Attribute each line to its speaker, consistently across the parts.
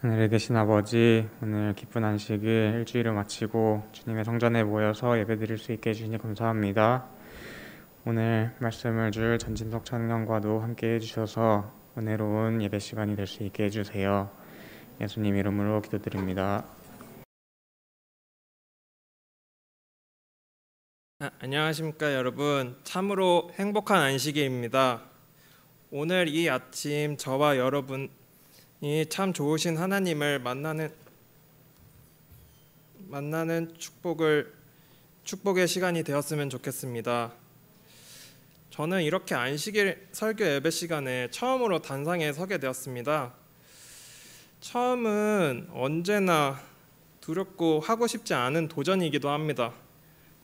Speaker 1: 하늘에 계신 아버지, 오늘 기쁜 안식일 일주일을 마치고 주님의 성전에 모여서 예배드릴 수 있게 해주시니 감사합니다. 오늘 말씀을 줄 전진석 청년과도 함께 해주셔서 은혜로운 예배 시간이 될 수 있게 해주세요. 예수님 이름으로 기도드립니다.
Speaker 2: 안녕하십니까 여러분. 참으로 행복한 안식일입니다. 오늘 이 아침 저와 여러분이 참 좋으신 하나님을 만나는 축복의 시간이 되었으면 좋겠습니다. 저는 이렇게 안식일 설교 예배 시간에 처음으로 단상에 서게 되었습니다. 처음은 언제나 두렵고 하고 싶지 않은 도전이기도 합니다.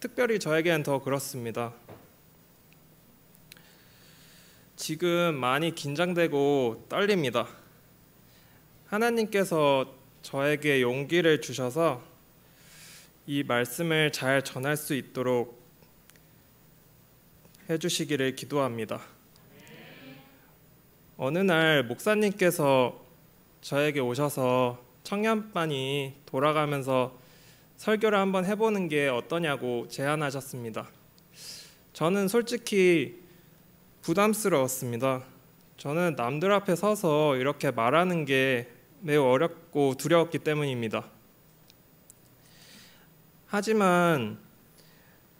Speaker 2: 특별히 저에겐 더 그렇습니다. 지금 많이 긴장되고 떨립니다. 하나님께서 저에게 용기를 주셔서 이 말씀을 잘 전할 수 있도록 해주시기를 기도합니다. 어느 날 목사님께서 저에게 오셔서 청년반이 돌아가면서 설교를 한번 해보는 게 어떠냐고 제안하셨습니다. 저는 솔직히 부담스러웠습니다. 저는 남들 앞에 서서 이렇게 말하는 게 매우 어렵고 두려웠기 때문입니다. 하지만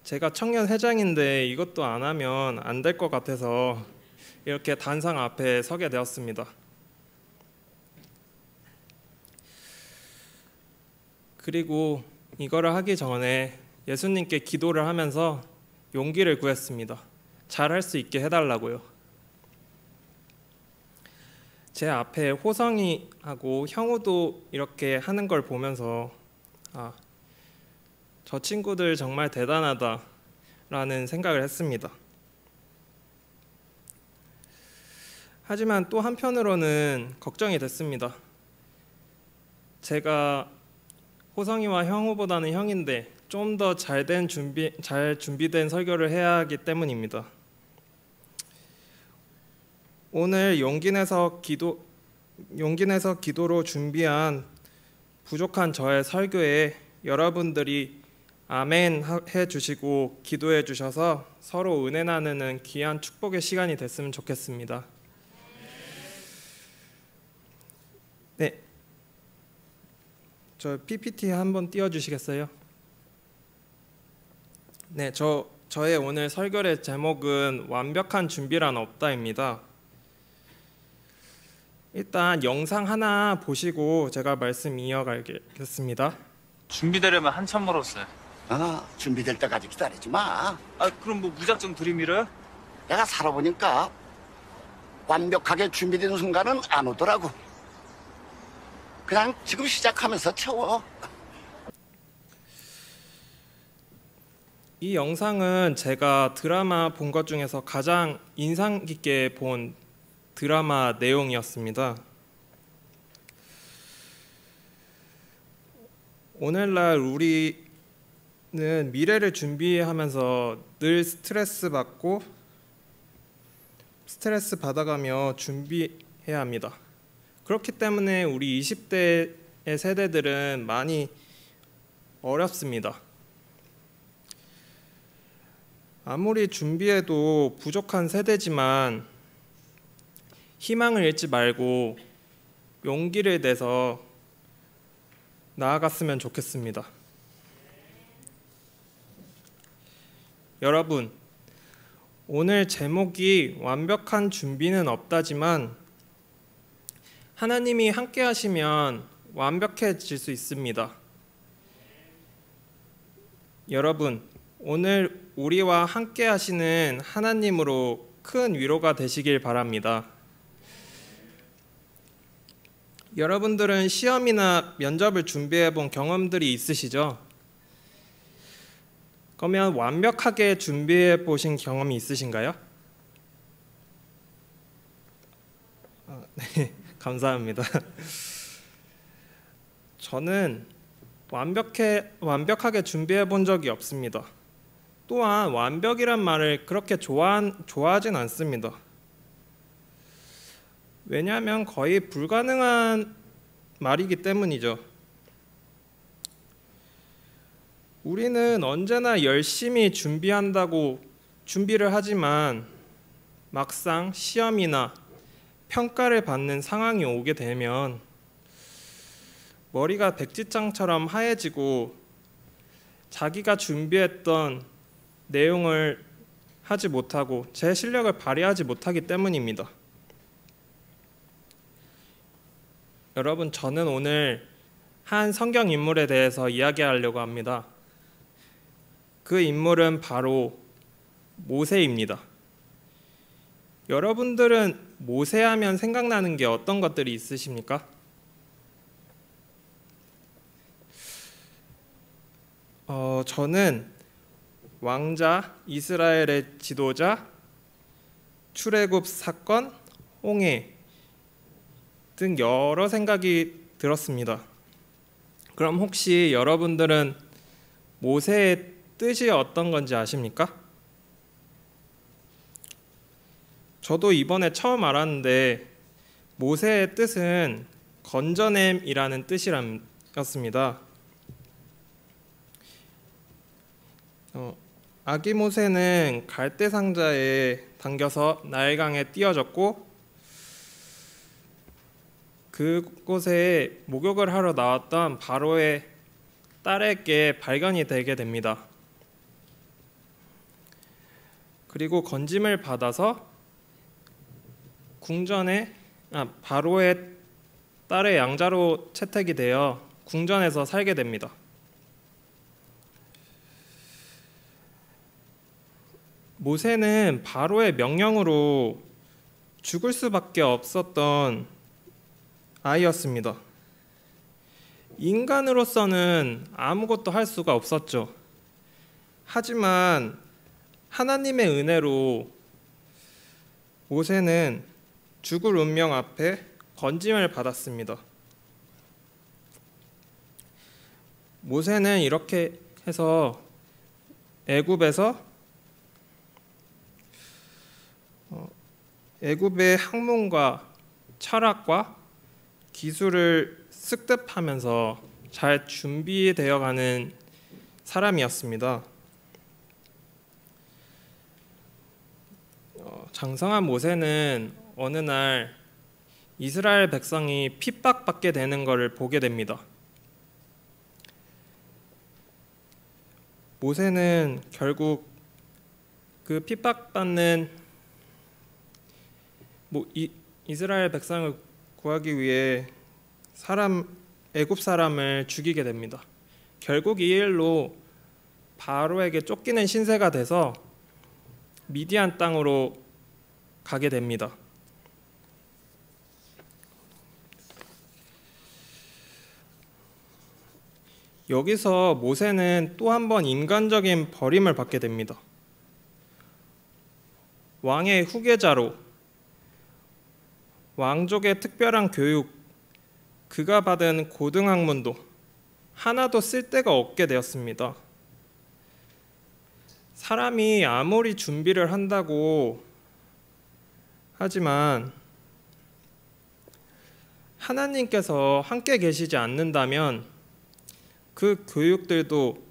Speaker 2: 제가 청년 회장인데 이것도 안 하면 안 될 것 같아서 이렇게 단상 앞에 서게 되었습니다. 그리고 이거를 하기 전에 예수님께 기도를 하면서 용기를 구했습니다. 잘할 수 있게 해달라고요. 제 앞에 호성이하고 형우도 이렇게 하는 걸 보면서 저 친구들 정말 대단하다라는 생각을 했습니다. 하지만 또 한편으로는 걱정이 됐습니다. 제가 호성이와 형우보다는 형인데 좀 더 잘 준비된 설교를 해야 하기 때문입니다. 오늘 용기 내서 기도로 준비한 부족한 저의 설교에 여러분들이 아멘 해주시고 기도해 주셔서 서로 은혜 나누는 귀한 축복의 시간이 됐으면 좋겠습니다. 네, 저 PPT 한번 띄워주시겠어요? 네, 저의 오늘 설교의 제목은 완벽한 준비란 없다입니다. 일단 영상 하나 보시고 제가 말씀 이어가겠습니다.
Speaker 3: 준비되려면 한참 멀었어요.
Speaker 4: 준비될 때까지 기다리지 마.
Speaker 3: 그럼 뭐 무작정 들이밀어요?
Speaker 4: 내가 살아보니까 완벽하게 준비된 순간은 안 오더라고. 그냥 지금 시작하면서 채워.
Speaker 2: 이 영상은 제가 드라마 본 것 중에서 가장 인상 깊게 본 드라마 내용이었습니다. 오늘날 우리는 미래를 준비하면서 늘 스트레스 받아가며 준비해야 합니다. 그렇기 때문에 우리 20대의 세대들은 많이 어렵습니다. 아무리 준비해도 부족한 세대지만 희망을 잃지 말고 용기를 내서 나아갔으면 좋겠습니다. 여러분, 오늘 제목이 완벽한 준비는 없다지만 하나님이 함께 하시면 완벽해질 수 있습니다. 여러분, 오늘 우리와 함께 하시는 하나님으로 큰 위로가 되시길 바랍니다. 여러분들은 시험이나 면접을 준비해 본 경험들이 있으시죠? 그러면 완벽하게 준비해 보신 경험이 있으신가요? 네, 감사합니다. 저는 완벽하게 준비해 본 적이 없습니다. 또한 완벽이란 말을 그렇게 좋아하진 않습니다. 왜냐하면 거의 불가능한 말이기 때문이죠. 우리는 언제나 열심히 준비를 하지만 막상 시험이나 평가를 받는 상황이 오게 되면 머리가 백지장처럼 하얘지고 자기가 준비했던 내용을 하지 못하고 제 실력을 발휘하지 못하기 때문입니다. 여러분, 저는 오늘 한 성경 인물에 대해서 이야기하려고 합니다. 그 인물은 바로 모세입니다. 여러분들은 모세하면 생각나는 게 어떤 것들이 있으십니까? 저는 왕자, 이스라엘의 지도자, 출애굽 사건, 홍해 등 여러 생각이 들었습니다. 그럼 혹시 여러분들은 모세의 뜻이 어떤 건지 아십니까? 저도 이번에 처음 알았는데 모세의 뜻은 건져냄이라는 뜻이었습니다. 아기 모세는 갈대 상자에 당겨서 나일강에 띄어졌고 그곳에 목욕을 하러 나왔던 바로의 딸에게 발견이 되게 됩니다. 그리고 건짐을 받아서 바로의 딸의 양자로 채택이 되어 궁전에서 살게 됩니다. 모세는 바로의 명령으로 죽을 수밖에 없었던 아이였습니다. 인간으로서는 아무것도 할 수가 없었죠. 하지만 하나님의 은혜로 모세는 죽을 운명 앞에 건짐을 받았습니다. 모세는 이렇게 해서 애굽의 학문과 철학과 기술을 습득하면서 잘 준비되어가는 사람이었습니다. 장성한 모세는 어느 날 이스라엘 백성이 핍박받게 되는 것을 보게 됩니다. 모세는 결국 그 핍박받는 이스라엘 백성을 구하기 위해 애굽 사람을 죽이게 됩니다. 결국 이 일로 바로에게 쫓기는 신세가 돼서 미디안 땅으로 가게 됩니다. 여기서 모세는 또 한 번 인간적인 버림을 받게 됩니다. 왕의 후계자로 왕족의 특별한 교육, 그가 받은 고등학문도 하나도 쓸데가 없게 되었습니다. 사람이 아무리 준비를 한다고 하지만 하나님께서 함께 계시지 않는다면 그 교육들도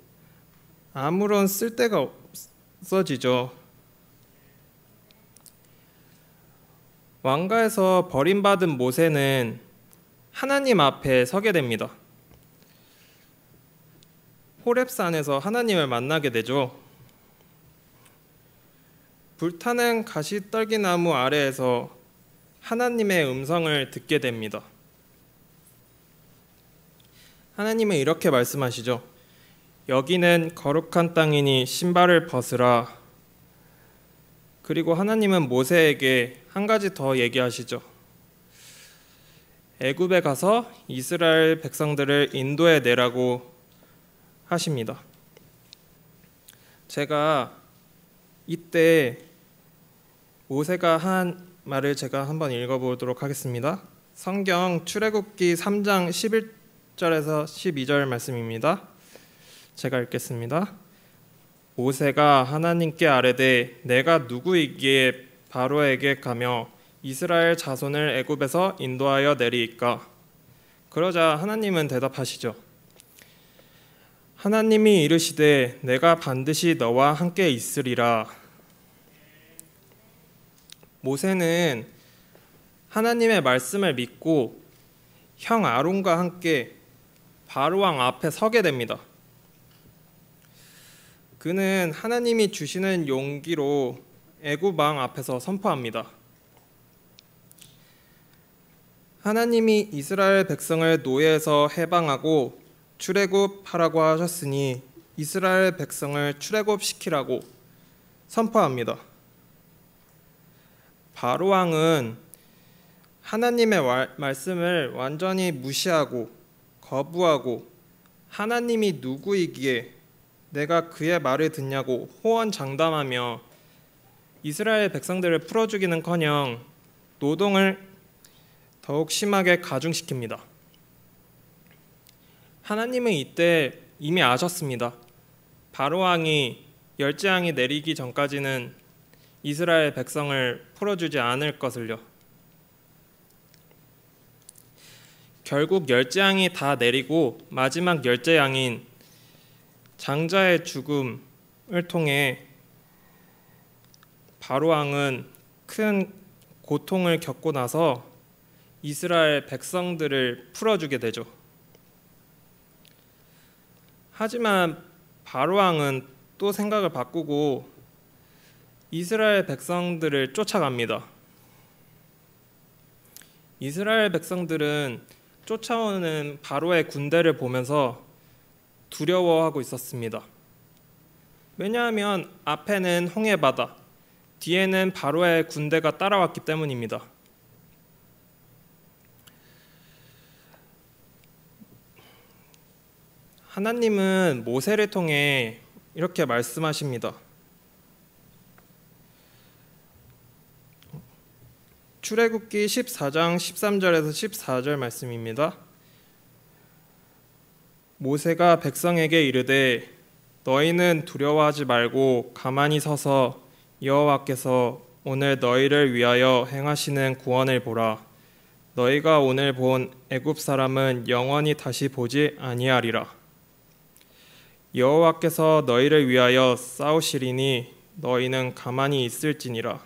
Speaker 2: 아무런 쓸데가 없어지죠. 왕가에서 버림받은 모세는 하나님 앞에 서게 됩니다. 호렙산에서 하나님을 만나게 되죠. 불타는 가시떨기나무 아래에서 하나님의 음성을 듣게 됩니다. 하나님은 이렇게 말씀하시죠. 여기는 거룩한 땅이니 신발을 벗으라. 그리고 하나님은 모세에게 한 가지 더 얘기하시죠. 애굽에 가서 이스라엘 백성들을 인도해 내라고 하십니다. 제가 이때 모세가 한 말을 제가 한번 읽어보도록 하겠습니다. 성경 출애굽기 3장 11절에서 12절 말씀입니다. 제가 읽겠습니다. 모세가 하나님께 아뢰되 내가 누구이기에 바로에게 가며 이스라엘 자손을 애굽에서 인도하여 내리이까? 그러자 하나님은 대답하시죠. 하나님이 이르시되 내가 반드시 너와 함께 있으리라. 모세는 하나님의 말씀을 믿고 형 아론과 함께 바로왕 앞에 서게 됩니다. 그는 하나님이 주시는 용기로 애굽 왕 앞에서 선포합니다. 하나님이 이스라엘 백성을 노예에서 해방하고 출애굽하라고 하셨으니 이스라엘 백성을 출애굽시키라고 선포합니다. 바로 왕은 하나님의 말씀을 완전히 무시하고 거부하고 하나님이 누구이기에 내가 그의 말을 듣냐고 호언장담하며 이스라엘 백성들을 풀어주기는커녕 노동을 더욱 심하게 가중시킵니다. 하나님은 이때 이미 아셨습니다. 바로 왕이 열재앙이 내리기 전까지는 이스라엘 백성을 풀어주지 않을 것을요. 결국 열재앙이 다 내리고 마지막 열재앙인 장자의 죽음을 통해 바로 왕은 큰 고통을 겪고 나서 이스라엘 백성들을 풀어주게 되죠. 하지만 바로 왕은 또 생각을 바꾸고 이스라엘 백성들을 쫓아갑니다. 이스라엘 백성들은 쫓아오는 바로의 군대를 보면서 두려워하고 있었습니다. 왜냐하면 앞에는 홍해바다, 뒤에는 바로의 군대가 따라왔기 때문입니다. 하나님은 모세를 통해 이렇게 말씀하십니다. 출애굽기 14장 13절에서 14절 말씀입니다. 모세가 백성에게 이르되 너희는 두려워하지 말고 가만히 서서 여호와께서 오늘 너희를 위하여 행하시는 구원을 보라. 너희가 오늘 본 애굽 사람은 영원히 다시 보지 아니하리라. 여호와께서 너희를 위하여 싸우시리니 너희는 가만히 있을지니라.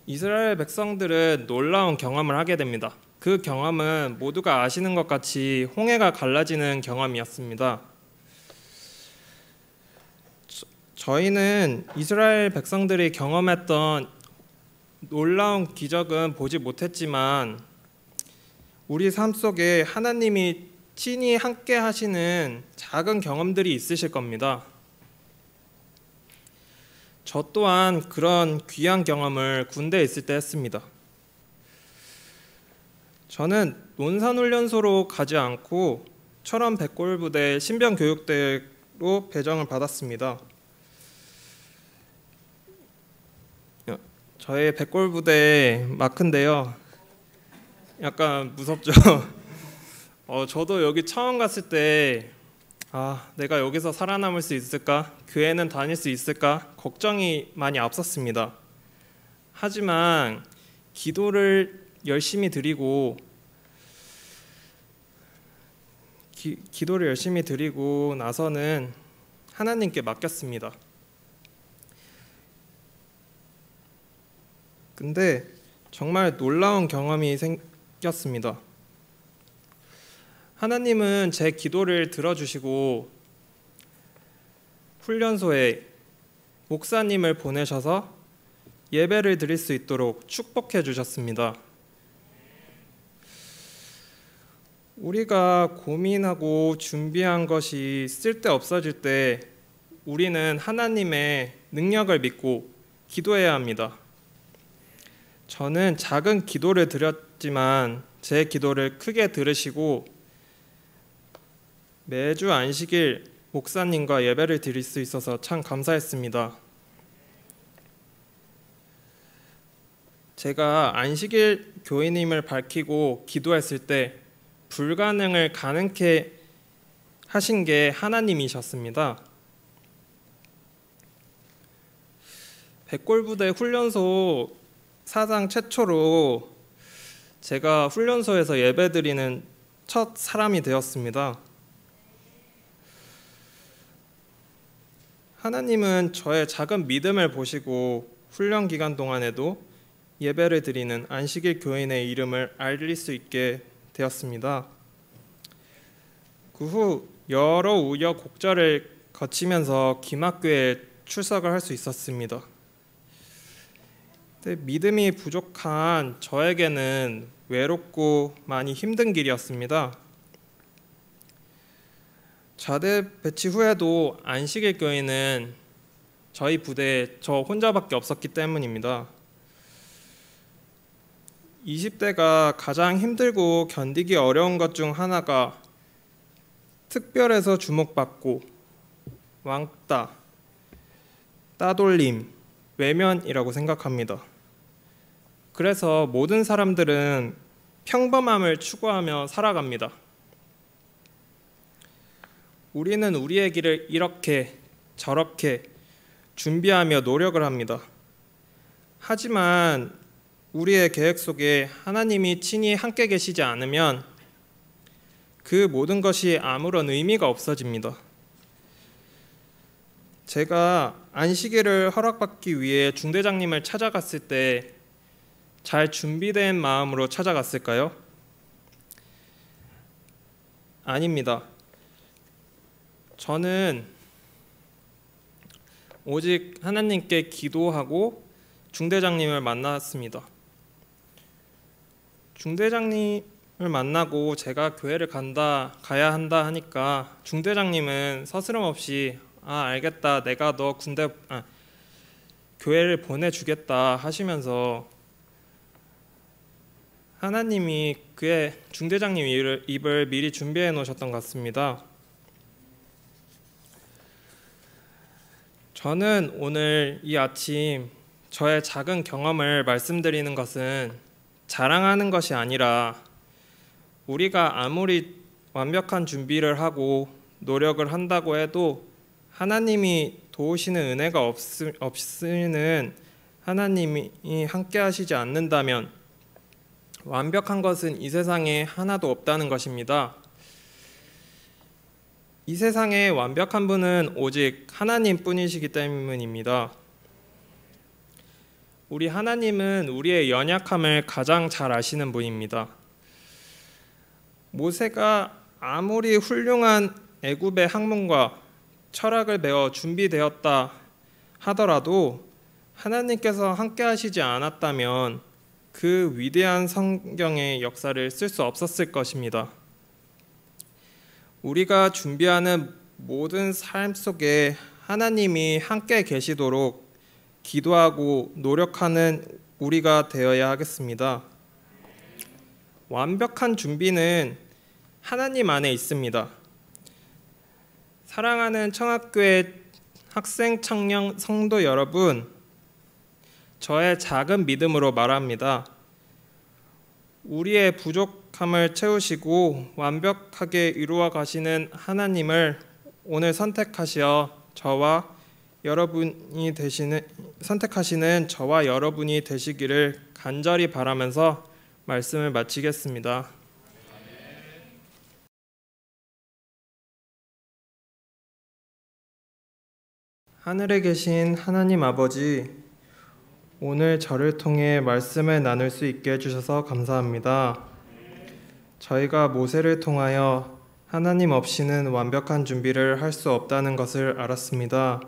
Speaker 2: 이스라엘 백성들은 놀라운 경험을 하게 됩니다. 그 경험은 모두가 아시는 것 같이 홍해가 갈라지는 경험이었습니다. 저희는 이스라엘 백성들이 경험했던 놀라운 기적은 보지 못했지만 우리 삶 속에 하나님이 친히 함께 하시는 작은 경험들이 있으실 겁니다. 저 또한 그런 귀한 경험을 군대에 있을 때 했습니다. 저는 논산훈련소로 가지 않고 철원 백골부대 신병교육대로 배정을 받았습니다. 저의 백골부대 마크인데요. 약간 무섭죠? 저도 여기 처음 갔을 때 내가 여기서 살아남을 수 있을까? 교회는 다닐 수 있을까? 걱정이 많이 앞섰습니다. 하지만 기도를 열심히 드리고 기도를 열심히 드리고 나서는 하나님께 맡겼습니다. 근데 정말 놀라운 경험이 생겼습니다. 하나님은 제 기도를 들어주시고 훈련소에 목사님을 보내셔서 예배를 드릴 수 있도록 축복해 주셨습니다. 우리가 고민하고 준비한 것이 쓸데없어질 때 우리는 하나님의 능력을 믿고 기도해야 합니다. 저는 작은 기도를 드렸지만 제 기도를 크게 들으시고 매주 안식일 목사님과 예배를 드릴 수 있어서 참 감사했습니다. 제가 안식일 교인임을 밝히고 기도했을 때 불가능을 가능케 하신 게 하나님이셨습니다. 백골부대 훈련소 사상 최초로 제가 훈련소에서 예배드리는 첫 사람이 되었습니다. 하나님은 저의 작은 믿음을 보시고 훈련 기간 동안에도 예배를 드리는 안식일 교인의 이름을 알릴 수 있게 되었습니다. 그 후 여러 우여곡절을 거치면서 기막교회에 출석을 할 수 있었습니다. 믿음이 부족한 저에게는 외롭고 많이 힘든 길이었습니다. 자대 배치 후에도 안식일 교회는 저희 부대에 저 혼자밖에 없었기 때문입니다. 20대가 가장 힘들고 견디기 어려운 것 중 하나가 특별해서 주목받고 왕따, 따돌림, 외면이라고 생각합니다. 그래서 모든 사람들은 평범함을 추구하며 살아갑니다. 우리는 우리의 길을 이렇게 저렇게 준비하며 노력을 합니다. 하지만 우리의 계획 속에 하나님이 친히 함께 계시지 않으면 그 모든 것이 아무런 의미가 없어집니다. 제가 안식일을 허락받기 위해 중대장님을 찾아갔을 때 잘 준비된 마음으로 찾아갔을까요? 아닙니다. 저는 오직 하나님께 기도하고 중대장님을 만났습니다. 중대장님을 만나고 제가 교회를 가야 한다 하니까 중대장님은 서스럼 없이 알겠다, 내가 너 교회를 보내주겠다 하시면서 하나님이 그의 중대장님 입을 미리 준비해 놓으셨던 것 같습니다. 저는 오늘 이 아침 저의 작은 경험을 말씀드리는 것은 자랑하는 것이 아니라 우리가 아무리 완벽한 준비를 하고 노력을 한다고 해도 하나님이 도우시는 은혜가 없으는 하나님이 함께 하시지 않는다면 완벽한 것은 이 세상에 하나도 없다는 것입니다. 이 세상에 완벽한 분은 오직 하나님뿐이시기 때문입니다. 우리 하나님은 우리의 연약함을 가장 잘 아시는 분입니다. 모세가 아무리 훌륭한 애굽의 학문과 철학을 배워 준비되었다 하더라도 하나님께서 함께 하시지 않았다면 그 위대한 성경의 역사를 쓸 수 없었을 것입니다. 우리가 준비하는 모든 삶 속에 하나님이 함께 계시도록 기도하고 노력하는 우리가 되어야 하겠습니다. 완벽한 준비는 하나님 안에 있습니다. 사랑하는 청학교의 학생, 청년, 성도 여러분, 저의 작은 믿음으로 말합니다. 우리의 부족함을 채우시고 완벽하게 이루어 가시는 하나님을 오늘 선택하시는 저와 여러분이 되시기를 간절히 바라면서 말씀을 마치겠습니다. 하늘에 계신 하나님 아버지, 오늘 저를 통해 말씀을 나눌 수 있게 해주셔서 감사합니다. 저희가 모세를 통하여 하나님 없이는 완벽한 준비를 할 수 없다는 것을 알았습니다.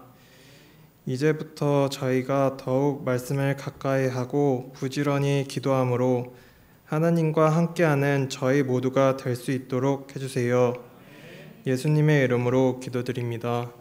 Speaker 2: 이제부터 저희가 더욱 말씀을 가까이 하고 부지런히 기도함으로 하나님과 함께하는 저희 모두가 될 수 있도록 해주세요. 예수님의 이름으로 기도드립니다.